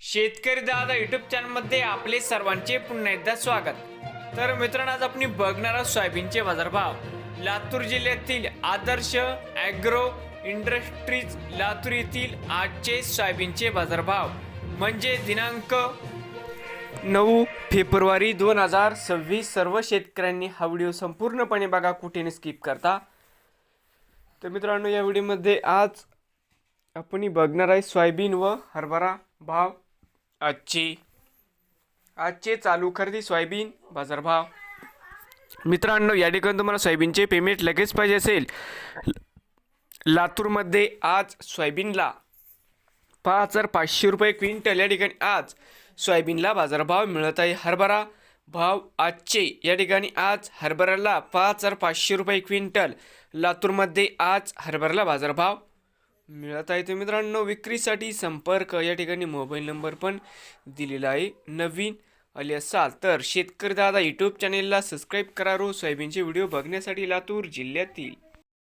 शेतकरी दादा युट्यूब चॅनलमध्ये आपले सर्वांचे पुन्हा एकदा स्वागत. तर मित्रांनो, आज आपण बघणार आहोत सोयाबीनचे बाजारभाव. लातूर जिल्ह्यातील आदर्श ॲग्रो इंडस्ट्रीज लातूर येथील आजचे सोयाबीनचे बाजारभाव म्हणजे दिनांक 9 फेब्रुवारी 2026. सर्व शेतकऱ्यांनी हा व्हिडिओ संपूर्णपणे बघा, कुठे स्किप करता. तर मित्रांनो, या व्हिडिओमध्ये आज आपण बघणार आहे सोयाबीन व हरभरा भाव. आजचे चालू खरेदी सोयाबीन बाजारभाव. मित्रांनो, या ठिकाणी तुम्हाला सोयाबीनचे पेमेंट लगेच पाहिजे असेल, लातूरमध्ये आज सोयाबीनला 5,500 रुपये क्विंटल या ठिकाणी आज सोयाबीनला बाजारभाव मिळत आहे. हरभरा भाव आजचे या ठिकाणी आज हरभऱ्याला 5,500 रुपये क्विंटल लातूरमध्ये आज हरभऱ्याला बाजारभाव मिळत आहे. तर मित्रांनो, विक्रीसाठी संपर्क या ठिकाणी मोबाईल नंबर पण दिलेला आहे. नवीन आले असाल तर शेतकरी दादा यूट्यूब चॅनेलला सबस्क्राईब करा. रोज सोयाबीनचे व्हिडिओ बघण्यासाठी लातूर जिल्ह्यातील